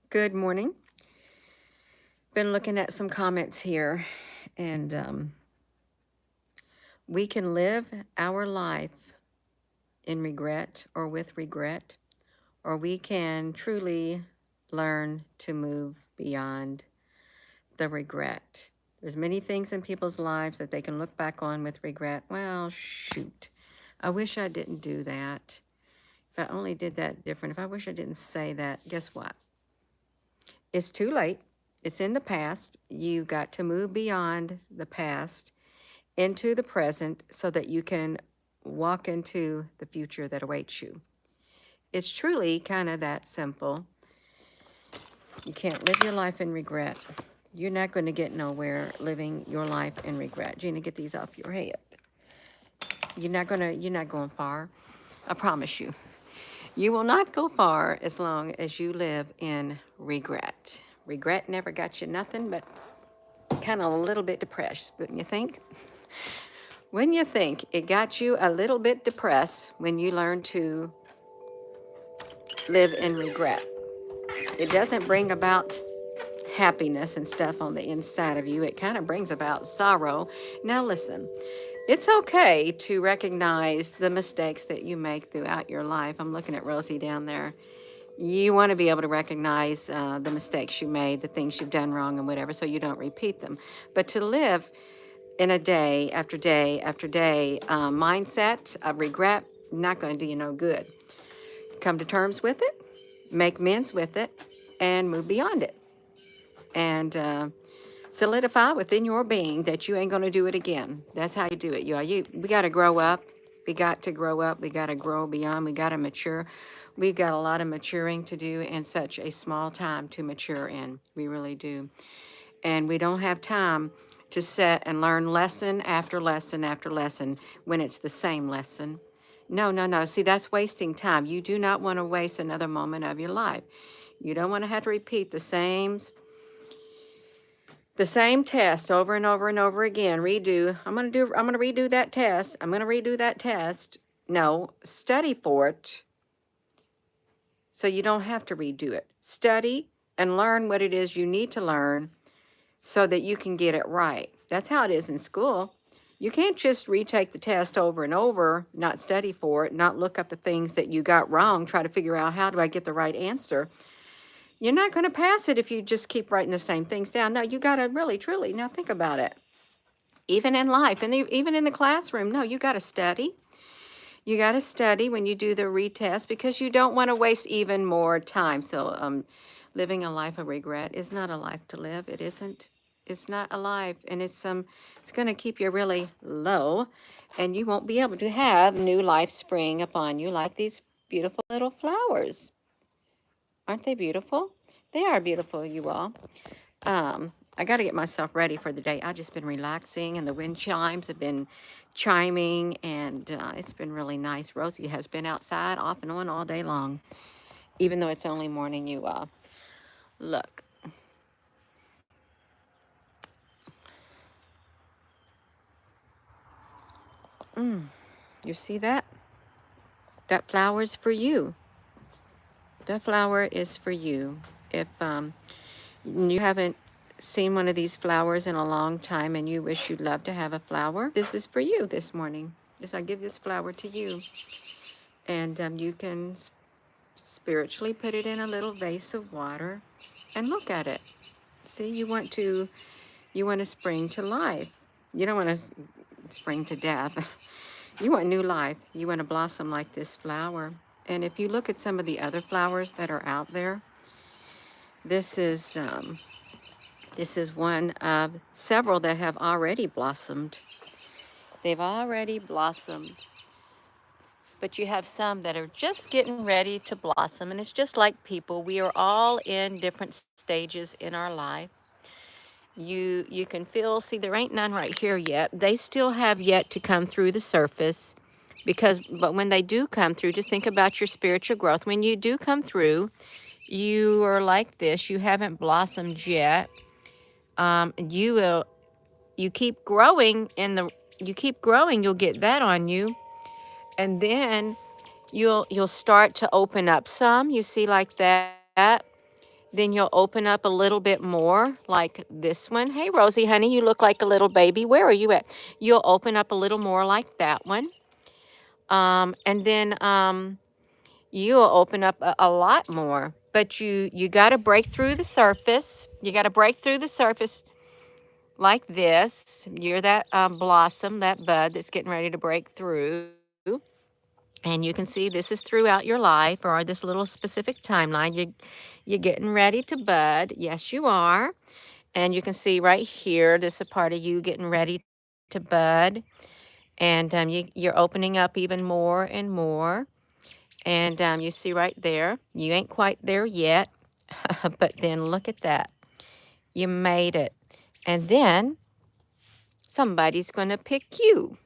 Good morning. Been looking at some comments here, and we can live our life in regret or with regret, or we can truly learn to move beyond the regret. There's many things in people's lives that they can look back on with regret. Well, shoot, I wish I didn't do that. If I only did that different, if I wish I didn't say that, guess what? It's too late. It's in the past. You got to move beyond the past into the present so that you can walk into the future that awaits you. It's truly kind of that simple. You can't live your life in regret. You're not going to get nowhere living your life in regret. Gina, get these off your head. You're not going far. I promise you. You will not go far as long as you live in regret. Regret never got you nothing but kind of a little bit depressed, wouldn't you think? When you think it got you a little bit depressed when you learn to live in regret. It doesn't bring about happiness and stuff on the inside of you. It kind of brings about sorrow. Now listen, it's okay to recognize the mistakes that you make throughout your life. I'm looking at Rosie down there. You want to be able to recognize the mistakes you made, the things you've done wrong and whatever, so you don't repeat them. But to live in a day after day after day mindset of regret, not going to do you no good. Come to terms with it, make amends with it, and move beyond it. And solidify within your being that you ain't going to do it again. That's how you do it. We got to grow up. We got to grow up. We got to grow beyond. We got to mature. We've got a lot of maturing to do in such a small time to mature in. We really do. And we don't have time to sit and learn lesson after lesson after lesson when it's the same lesson. No, no, no. See, that's wasting time. You do not want to waste another moment of your life. You don't want to have to repeat the same test over and over and over again. I'm going to redo that test. I'm going to redo that test. No, study for it so you don't have to redo it. Study and learn what it is you need to learn so that you can get it right. That's how it is in school. You can't just retake the test over and over, not study for it, not look up the things that you got wrong, try to figure out how do I get the right answer. You're not going to pass it if you just keep writing the same things down. No, you got to really, truly, now think about it. Even in life, and even in the classroom, no, you got to study. You got to study when you do the retest because you don't want to waste even more time. So living a life of regret is not a life to live. It isn't. It's not a life, and it's going to keep you really low, and you won't be able to have new life spring upon you like these beautiful little flowers. Aren't they beautiful? They are beautiful, you all. I got to get myself ready for the day. I've just been relaxing, and the wind chimes have been chiming, and it's been really nice. Rosie has been outside off and on all day long, even though it's only morning, you all. Look. You see that? That flower's for you. That flower is for you. If you haven't seen one of these flowers in a long time and you wish you'd love to have a flower, this is for you this morning. Just I give this flower to you. And you can spiritually put it in a little vase of water and look at it. See, you want to spring to life. You don't want to spring to death. You want new life. You want to blossom like this flower. And if you look at some of the other flowers that are out there, this is one of several that have already blossomed. They've already blossomed. But you have some that are just getting ready to blossom. And it's just like people. We are all in different stages in our life. You can feel, see, there ain't none right here yet. They still have yet to come through the surface but when they do come through, just think about your spiritual growth. When you do come through, you are like this. You haven't blossomed yet. You keep growing you'll get that on you. And then you'll start to open up some, you see, like that. Then you'll open up a little bit more like this one. Hey, Rosie, honey, you look like a little baby. Where are you at? You'll open up a little more like that one. And then you'll open up a lot more. But you got to break through the surface. You got to break through the surface like this. You're that blossom, that bud that's getting ready to break through. And you can see this is throughout your life or this little specific timeline. You're getting ready to bud. Yes, you are. And you can see right here, this is a part of you getting ready to bud. And you're opening up even more and more. And you see right there, you ain't quite there yet. But then look at that. You made it. And then somebody's going to pick you.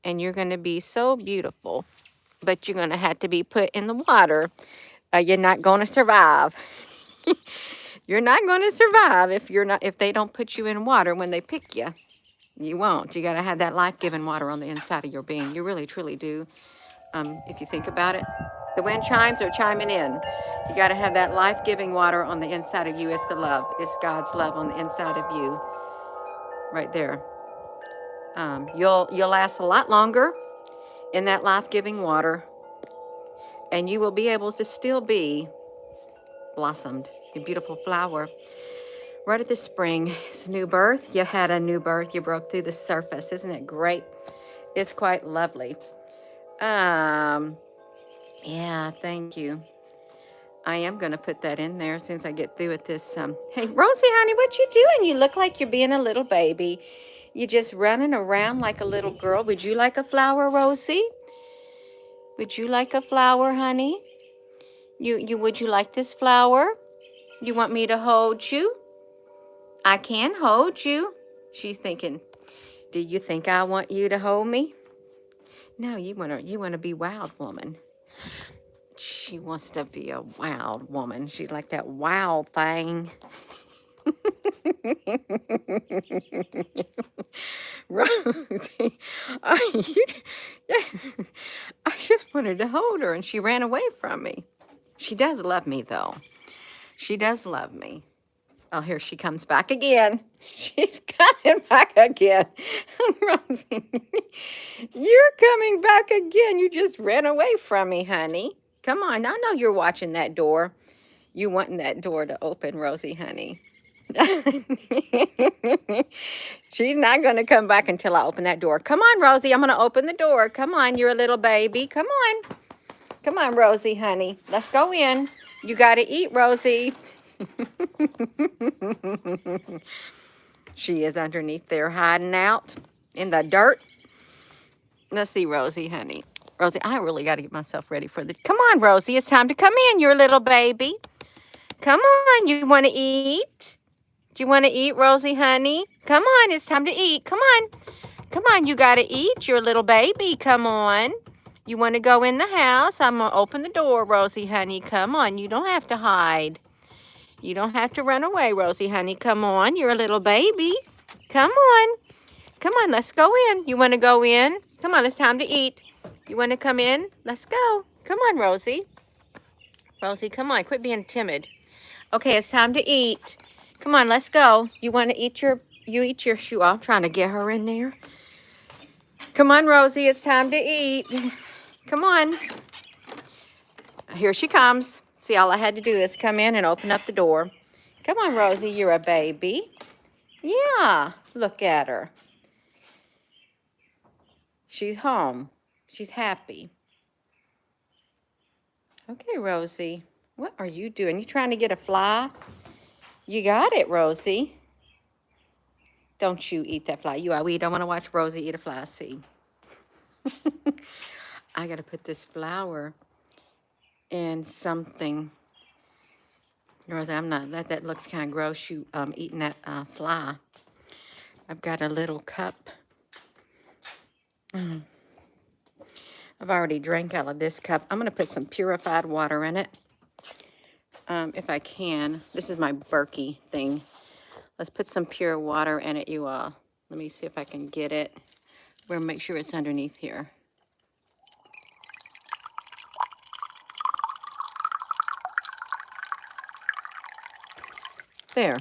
And you're going to be so beautiful. But you're going to have to be put in the water. You're not going to survive. You're not going to survive if they don't put you in water when they pick you. You won't. You got to have that life-giving water on the inside of your being. You really, truly do. If you think about it, the wind chimes are chiming in. You got to have that life-giving water on the inside of you. It's the love. It's God's love on the inside of you, right there. You'll last a lot longer in that life-giving water, and you will be able to still be blossomed, a beautiful flower. Right at the spring, it's new birth. You had a new birth. You broke through the surface. Isn't it great? It's quite lovely. Yeah, thank you. I am going to put that in there as soon as I get through with this. Hey, Rosie, honey, what you doing? You look like you're being a little baby. You're just running around like a little girl. Would you like a flower, Rosie? Would you like a flower, honey? Would you like this flower? You want me to hold you? I can hold you. She's thinking, do you think I want you to hold me? No, you wanna be wild woman. She wants to be a wild woman. She's like that wild thing. Rosie, I just wanted to hold her and she ran away from me. She does love me though. She does love me. Oh, here she comes back again. She's coming back again. Rosie, you're coming back again. You just ran away from me, honey. Come on. I know you're watching that door. You wanting that door to open, Rosie, honey. She's not going to come back until I open that door. Come on, Rosie. I'm going to open the door. Come on. You're a little baby. Come on. Come on, Rosie, honey. Let's go in. You got to eat, Rosie. She is underneath there hiding out in the dirt. Let's see, Rosie, honey. Rosie, I really got to get myself ready for the... Come on, Rosie. It's time to come in, your little baby. Come on. You want to eat? Do you want to eat, Rosie, honey? Come on. It's time to eat. Come on. Come on. You got to eat, your little baby. Come on. You want to go in the house? I'm going to open the door, Rosie, honey. Come on. You don't have to hide. You don't have to run away, Rosie, honey. Come on. You're a little baby. Come on. Come on. Let's go in. You want to go in? Come on. It's time to eat. You want to come in? Let's go. Come on, Rosie. Rosie, come on. Quit being timid. Okay, it's time to eat. Come on. Let's go. You want to eat your shoe. I'm trying to get her in there. Come on, Rosie. It's time to eat. Come on. Here she comes. See, all I had to do is come in and open up the door. Come on, Rosie, you're a baby. Yeah, look at her. She's home. She's happy. Okay, Rosie, what are you doing? You trying to get a fly? You got it, Rosie. Don't you eat that fly. We don't want to watch Rosie eat a fly. See. I got to put this flower in something. Rosie, I'm not, that looks kind of gross, you eating that fly. I've got a little cup. I've already drank out of this cup. I'm going to put some purified water in it, if I can. This is my Berkey thing. Let's put some pure water in it, you all. Let me see if I can get it. We're going to make sure it's underneath here. there.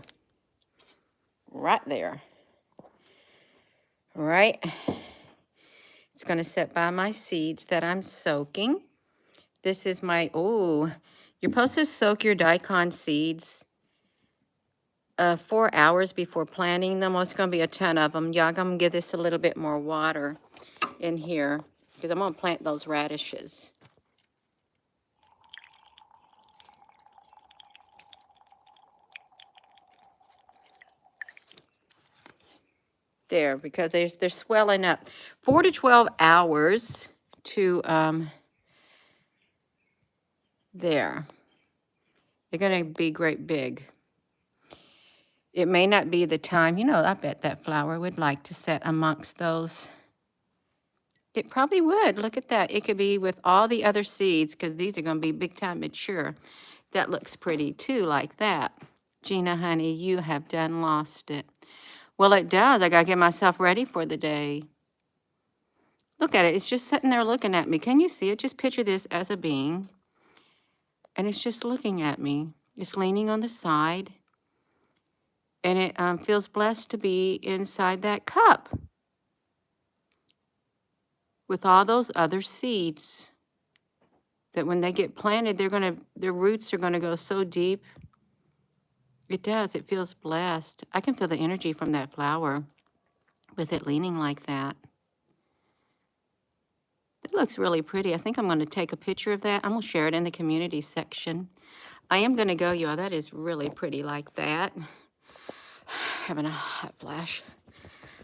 Right there. Right. It's going to sit by my seeds that I'm soaking. This is my, oh, you're supposed to soak your daikon seeds 4 hours before planting them. Well, it's going to be a ton of them. Y'all, I'm going to give this a little bit more water in here because I'm going to plant those radishes. There, because they're swelling up. 4 to 12 hours to, there. They're going to be great big. It may not be the time, you know, I bet that flower would like to set amongst those. It probably would. Look at that. It could be with all the other seeds because these are going to be big time mature. That looks pretty too, like that. Gina, honey, you have done lost it. Well, it does. I got to get myself ready for the day. Look at it. It's just sitting there looking at me. Can you see it? Just picture this as a being. And it's just looking at me. It's leaning on the side. And it feels blessed to be inside that cup with all those other seeds that when they get planted, their roots are gonna go so deep. It does. It feels blessed. I can feel the energy from that flower with it leaning like that. It looks really pretty. I think I'm going to take a picture of that. I'm going to share it in the community section. I am going to go, y'all. That is really pretty like that. Having a hot flash.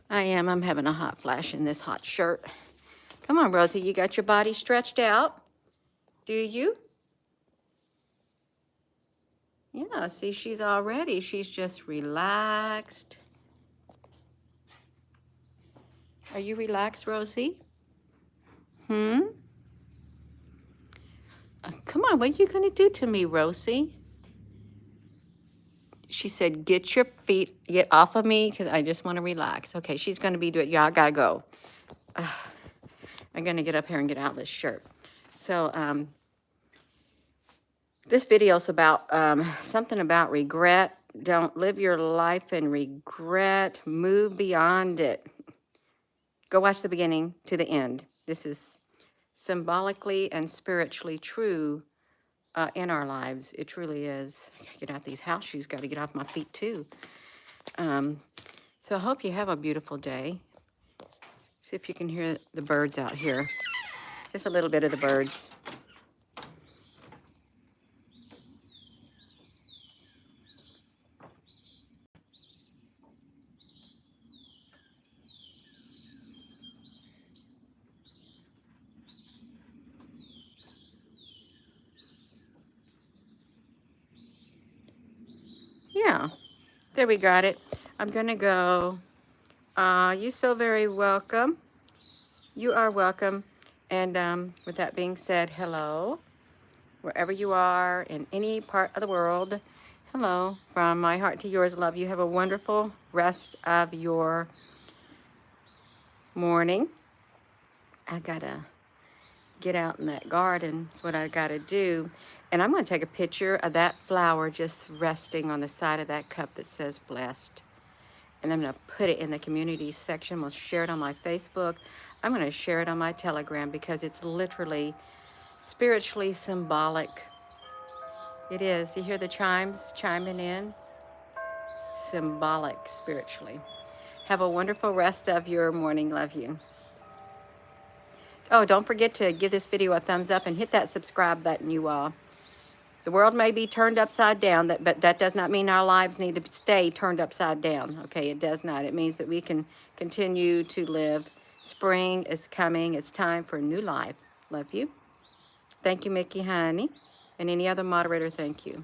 I'm having a hot flash in this hot shirt. Come on, Rosie. You got your body stretched out? Do you? Yeah, see, she's just relaxed. Are you relaxed, Rosie? Come on, what are you going to do to me, Rosie? She said, get off of me because I just want to relax. Okay, she's going to be doing, y'all got to go. I'm going to get up here and get out of this shirt. So, this video is about something about regret. Don't live your life in regret. Move beyond it. Go watch the beginning to the end. This is symbolically and spiritually true in our lives. It truly is. I gotta get out these house shoes. Got to get off my feet too. So I hope you have a beautiful day. See if you can hear the birds out here. Just a little bit of the birds. Yeah, there we got it. I'm gonna go. You're so very welcome. You are welcome. And with that being said, hello, wherever you are in any part of the world. Hello, from my heart to yours, love. You have a wonderful rest of your morning. I gotta get out in that garden. That's what I gotta do. And I'm gonna take a picture of that flower just resting on the side of that cup that says blessed. And I'm gonna put it in the community section. We'll share it on my Facebook. I'm gonna share it on my Telegram because it's literally spiritually symbolic. It is. You hear the chimes chiming in? Symbolic spiritually. Have a wonderful rest of your morning. Love you. Oh, don't forget to give this video a thumbs up and hit that subscribe button, you all. The world may be turned upside down, but that does not mean our lives need to stay turned upside down. Okay, it does not. It means that we can continue to live. Spring is coming. It's time for a new life. Love you. Thank you, Mickey, honey. And any other moderator, thank you.